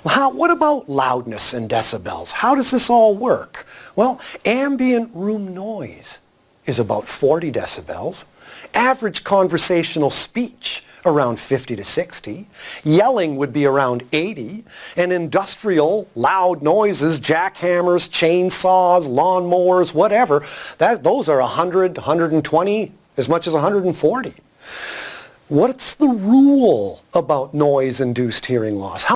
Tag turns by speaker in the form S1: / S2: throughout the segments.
S1: What about loudness and decibels? How does this all work? Well, ambient room noise is about 40 decibels. Average conversational speech around 50 to 60. Yelling would be around 80. And industrial loud noises, jackhammers, chainsaws, lawnmowers, whatever, those are 100, 120, as much as 140. What's the rule about noise-induced hearing loss?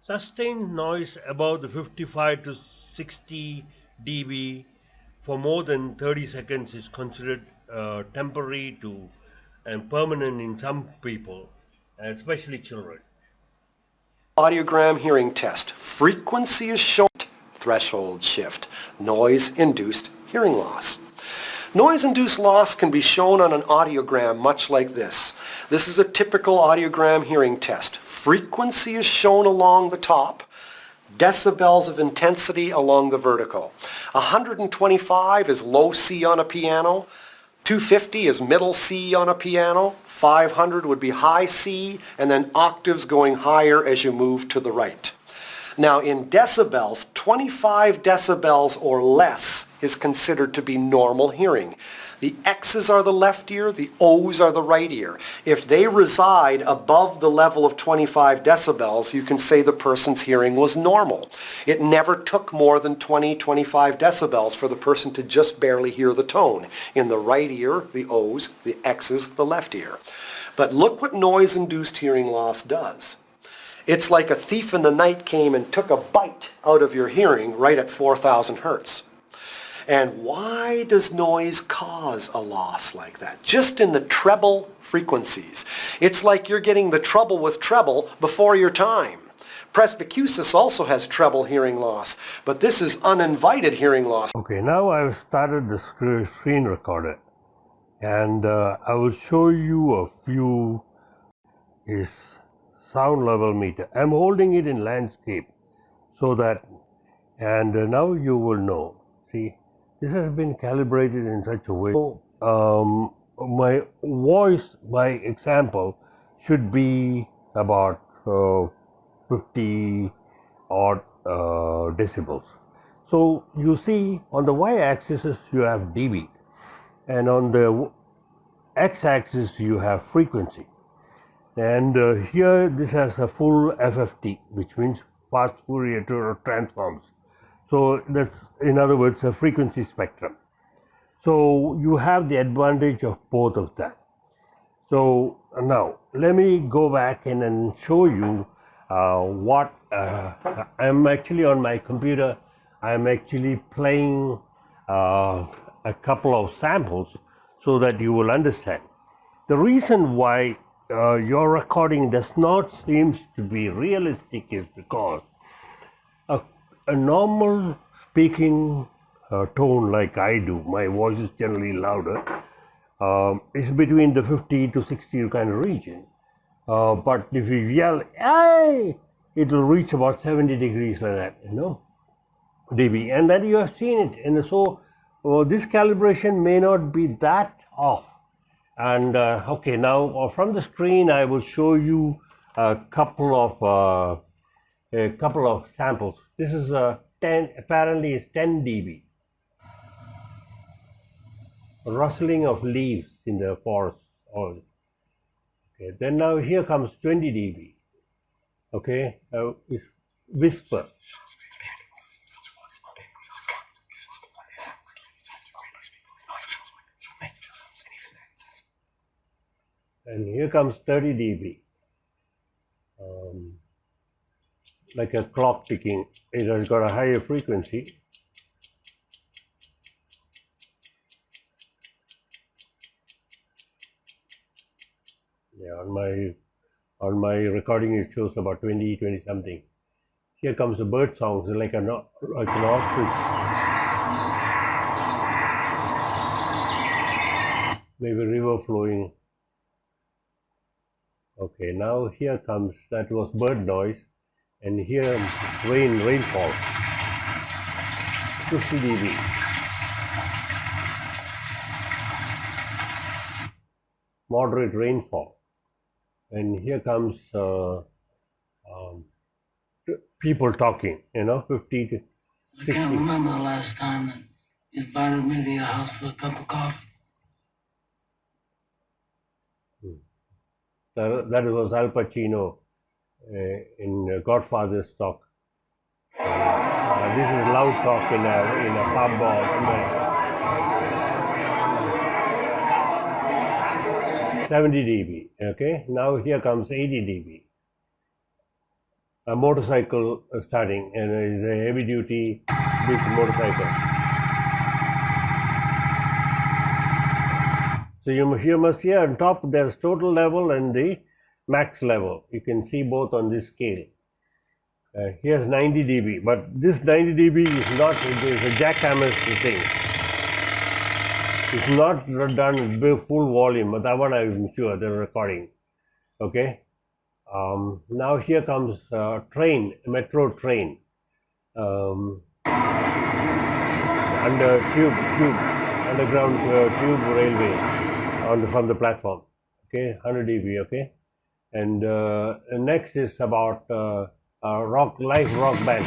S2: Sustained noise above the 55 to 60 dB for more than 30 seconds is considered temporary to and permanent in some people, especially children.
S1: Audiogram hearing test. Frequency is shown. Threshold shift. Noise-induced hearing loss. Noise-induced loss can be shown on an audiogram much like this. This is a typical audiogram hearing test. Frequency is shown along the top, decibels of intensity along the vertical. 125 is low C on a piano, 250 is middle C on a piano, 500 would be high C, and then octaves going higher as you move to the right. Now in decibels, 25 decibels or less is considered to be normal hearing. The X's are the left ear, the O's are the right ear. If they reside above the level of 25 decibels, you can say the person's hearing was normal. It never took more than 20-25 decibels for the person to just barely hear the tone. In the right ear, the O's, the X's, the left ear. But look what noise-induced hearing loss does. It's like a thief in the night came and took a bite out of your hearing right at 4,000 hertz. And why does noise cause a loss like that? Just in the treble frequencies. It's like you're getting the trouble with treble before your time. Presbycusis also has treble hearing loss, but this is uninvited hearing loss.
S2: Okay, now I've started the screen recorder, and I will show you a few is sound level meter. I'm holding it in landscape so that, and now you will know. See, this has been calibrated in such a way. So, my voice, by example, should be about 50 odd decibels. So you see on the y-axis you have dB, and on the x-axis you have frequency. And here this has a full FFT, which means fast Fourier transforms. So that's, in other words, a frequency spectrum. So you have the advantage of both of that. So now let me go back in and show you what I'm actually on my computer. I'm actually playing a couple of samples so that you will understand. The reason why your recording does not seem to be realistic is because a normal speaking tone like I do, my voice is generally louder, is between the 50 to 60 kind of region. But if you yell, hey, it will reach about 70 degrees like that, dB. And that you have seen it. And so this calibration may not be that off. And okay, now from the screen I will show you a couple of samples. This is 10, apparently is 10 dB. Rustling of leaves in the forest. Okay, then now here comes 20 dB. Okay, it's whisper. And here comes 30 dB. Like a clock ticking. It has got a higher frequency. Yeah, on my recording it shows about 20 something. Here comes the bird songs, like an ostrich. Maybe river flowing. Okay, now here comes, that was bird noise, and here rainfall. 50 dB. Moderate rainfall. And here comes people talking, 50 to
S3: I
S2: 60.
S3: can't remember the last time that you invited me to your house for a cup of coffee.
S2: That was Al Pacino in Godfather's talk. This is loud talk in a pub or somewhere. 70 dB. Okay, now here comes 80 dB. A motorcycle starting, and it's a heavy duty big motorcycle. So you must hear on top there's total level and the max level. You can see both on this scale. Here's 90 dB, but this 90 dB is not, it is a jackhammer thing. It's not done with full volume, but that one I'm sure they're recording. Okay. Now here comes train, metro train, underground tube railway from the platform. Okay, 100 dB. Okay, and next is about live rock band,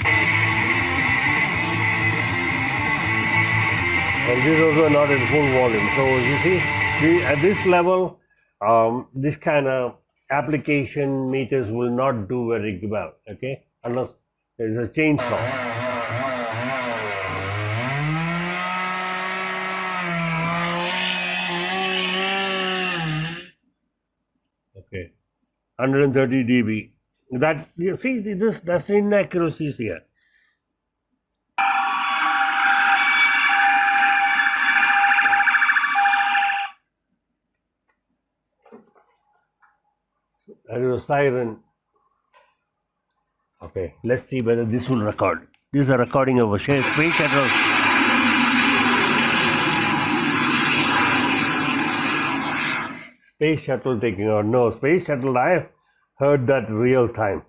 S2: and this is also not in full volume. So you see, at this level, this kind of application meters will not do very well, okay, unless there's a chainsaw. Okay, 130 dB. That you see, that's the inaccuracies here. That is a siren. Okay, let's see whether this will record. This is a recording of a space shuttle. Space shuttle taking out. No, space shuttle, I've heard that real time.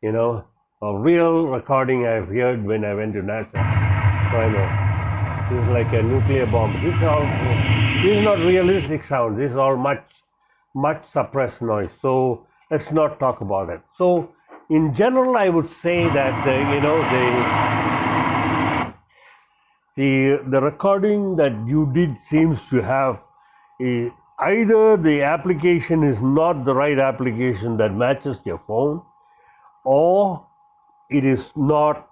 S2: A real recording I've heard when I went to NASA. So I know. This is like a nuclear bomb. This is not realistic sound. This is all much suppressed noise. So let's not talk about it. So in general, I would say that the recording that you did seems to have either the application is not the right application that matches your phone, or it is not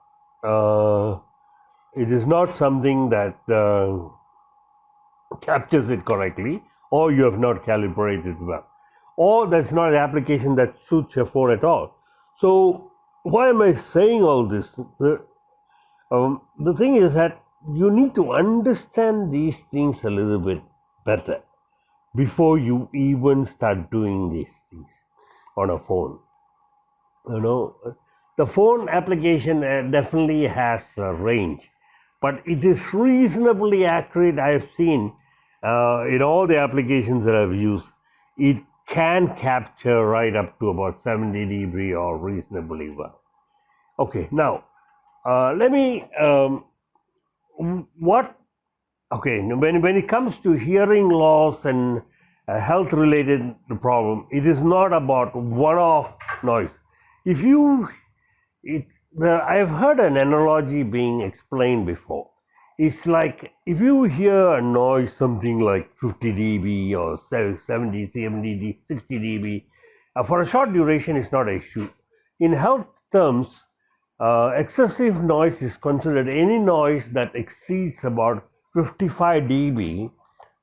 S2: something that captures it correctly, or you have not calibrated well, or that's not an application that suits your phone at all. So why am I saying all this? The thing is that you need to understand these things a little bit better before you even start doing these things on a phone. The phone application definitely has a range, but it is reasonably accurate. I've seen in all the applications that I've used, it can capture right up to about 70 dB or reasonably well. Okay, now let me when it comes to hearing loss and health related problem, it is not about one-off noise. I've heard an analogy being explained before. It's like if you hear a noise, something like 50 dB or 70 dB, 60 dB, for a short duration, it's not an issue. In health terms, excessive noise is considered any noise that exceeds about 55 dB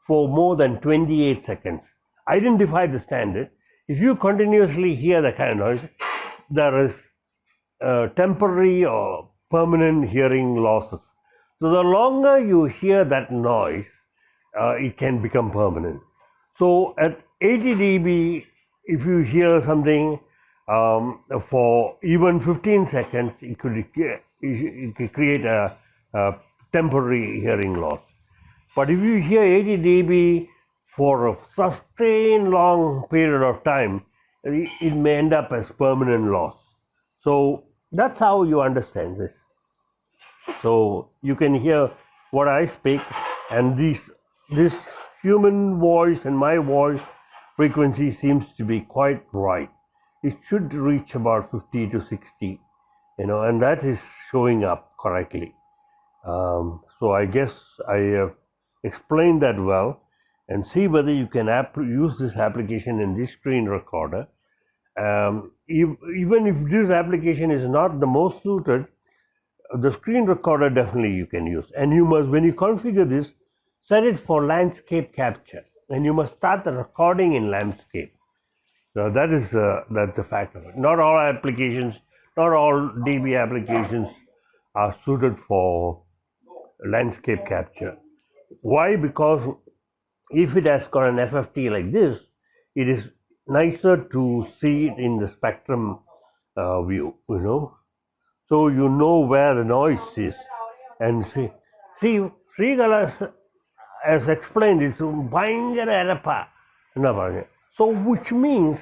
S2: for more than 28 seconds. Identify the standard. If you continuously hear that kind of noise, there is temporary or permanent hearing losses. So the longer you hear that noise, it can become permanent. So at 80 dB, if you hear something for even 15 seconds, it could create a temporary hearing loss. But if you hear 80 dB for a sustained long period of time, it may end up as permanent loss. So that's how you understand this. So you can hear what I speak, and this human voice and my voice frequency seems to be quite right. It should reach about 50 to 60 and that is showing up correctly. So I guess I have explained that well, and see whether you can use this application in this screen recorder. Even if this application is not the most suited, the screen recorder definitely you can use. And you must, when you configure this, set it for landscape capture, and you must start the recording in landscape. So that's the fact of it. Not all applications, not all DB applications are suited for landscape capture. Why? Because if it has got an FFT like this, it is nicer to see it in the spectrum view, So you know where the noise is. And see Srikala has explained it's பயங்கர அரப்பா என்ன பாருங்க. So which means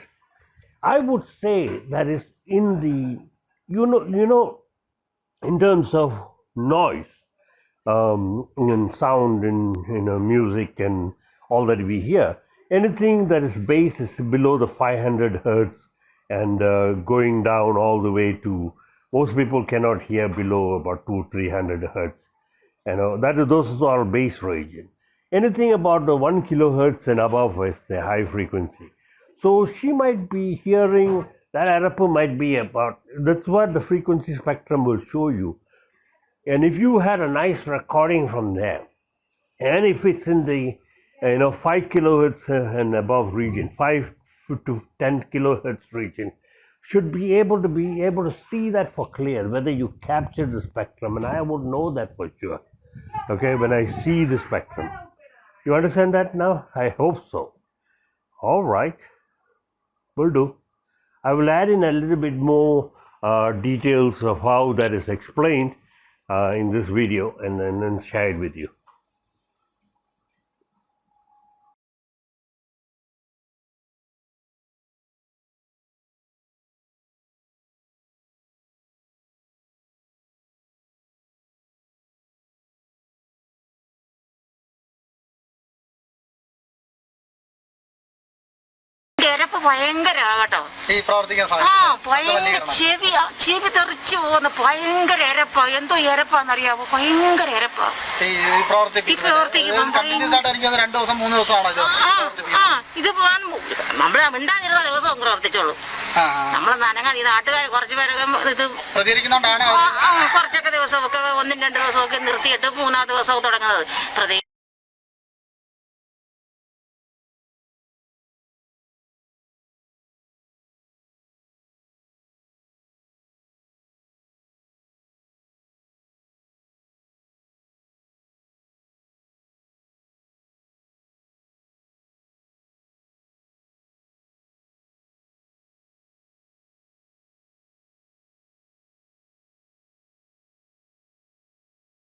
S2: I would say that is in the in terms of noise, in sound, in music and all that we hear, anything that is bass is below the 500 hertz and going down all the way to, most people cannot hear below about 200-300 hertz. Those are bass region. Anything about the 1 kilohertz and above is the high frequency. So she might be hearing that Arapu might be about, that's what the frequency spectrum will show you. And if you had a nice recording from there, and if it's in the 5 kilohertz and above region, 5 to 10 kilohertz region, should be able to see that for clear, whether you capture the spectrum, and I would know that for sure. Okay, when I see the spectrum. You understand that now? I hope so. All right, will do. I will add in a little bit more details of how that is explained in this video and then share it with you.
S4: ഭയങ്കരാകട്ടോ ഭയങ്കര ചെവി തെറിച്ചു പോകുന്ന ഭയങ്കര എരപ്പ. എന്തോ എരപ്പാന്നറിയാവോ? ഭയങ്കര എരപ്പ. ഈ പ്രവർത്തിക്കുമ്പോ ഇത് നമ്മളെ മിണ്ടാതിരുന്ന ദിവസവും പ്രവർത്തിച്ചോളൂ. നമ്മള് നനങ്ങാതെ ഈ നാട്ടുകാർ കുറച്ചു പേരൊക്കെ ഇത് കുറച്ചൊക്കെ ദിവസമൊക്കെ 1-2 ദിവസമൊക്കെ നിർത്തിയിട്ട് 3-ാം ദിവസമൊക്കെ തുടങ്ങുന്നത്.